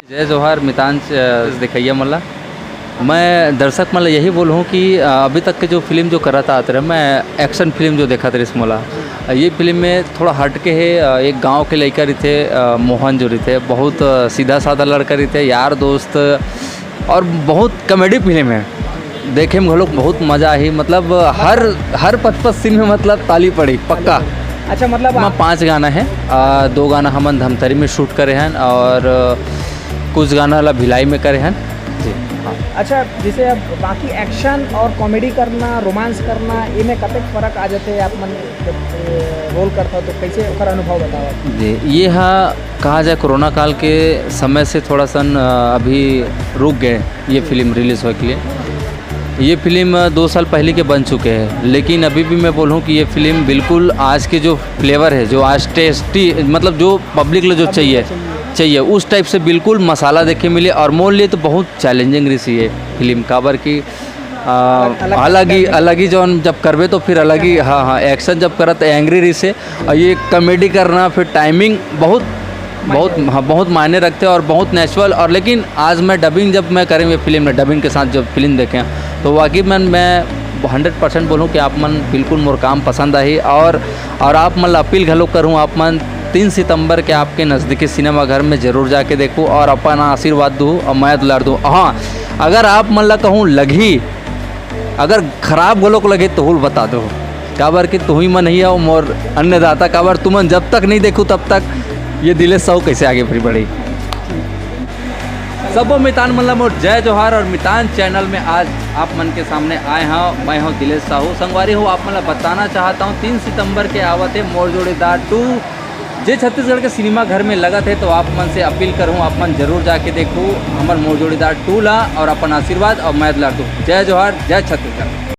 जय जोहार मितांश दिखैया मला मैं दर्शक मला यही बोलूँ कि अभी तक के जो फिल्म जो करा था आते रहे मैं एक्शन फिल्म जो देखा था इस मला ये फिल्म में थोड़ा हट के है। एक गांव के लड़का रही थे मोहन जो रही थे बहुत सीधा साधा लड़का रही थे यार दोस्त और बहुत कॉमेडी फिल्म है। देखे में हम लोग बहुत मज़ा आई मतलब हर 55 सीन में मतलब ताली पड़ी पक्का। अच्छा मतलब में 5 गाना है 2 गाना हमन धमतरी में शूट करे हैं और कुछ गाना ला भिलाई में करे हैं जी। हाँ। अच्छा जैसे अब बाकी एक्शन और कॉमेडी करना रोमांस करना इनमें कतक फर्क आ जाते आप मन जब रोल करता तो कैसे ओकर अनुभव बताओ जी। ये हाँ कहा जाए कोरोना काल के समय से थोड़ा सन अभी रुक गए ये फिल्म रिलीज़ होने के लिए। ये फिल्म 2 साल पहले के बन चुके हैं लेकिन अभी भी मैं बोलूँ कि ये फिल्म बिल्कुल आज के जो फ्लेवर है जो आज टेस्टी मतलब जो पब्लिक को जो चाहिए उस टाइप से बिल्कुल मसाला देखे मिले और मोल लिए तो बहुत चैलेंजिंग रही है फिल्म काबर की अलग ही जो जब करबे तो फिर अलग ही हाँ एक्शन जब करत एंग्री रही से और ये कॉमेडी करना फिर टाइमिंग बहुत मायने रखते हैं और बहुत नेचुरल। और लेकिन आज मैं डबिंग जब मैं करें ये फिल्म में डबिंग के साथ जब फिल्म देखें तो वाकई में मैं 100% बोलूँ कि आप मन बिल्कुल मोर काम पसंद आई और आप मन अपील घलो करूँ आप मन 3 सितंबर के आपके नज़दीकी सिनेमा घर में ज़रूर जाके देखूँ और अपना आशीर्वाद दूँ और मैं दुलार दूँ। हाँ अगर आप मन ला कहूँ लगी अगर खराब गोलो को लगे तो बता दो काबर कि तू ही मन ही आओ मोर अन्नदाता काबर तुमन जब तक नहीं देखूँ तब तक ये दिले सौ कैसे आगे फिर बढ़ी। सबो मितान मतलब मोर जय जोहार और मितान चैनल में आज आप मन के सामने आए हैं। मैं हूँ दिलेश साहू संगवारी हूँ। आप मतलब बताना चाहता हूँ 3 सितंबर के आवत है मोर जोड़ीदार 2 जे छत्तीसगढ़ के सिनेमा घर में लगा थे तो आप मन से अपील करूँ आप मन जरूर जाके देखूँ हमार मोर जोड़ीदार 2 ला और अपन आशीर्वाद और मैं दुलार दूँ। जय जोहार जय छत्तीसगढ़।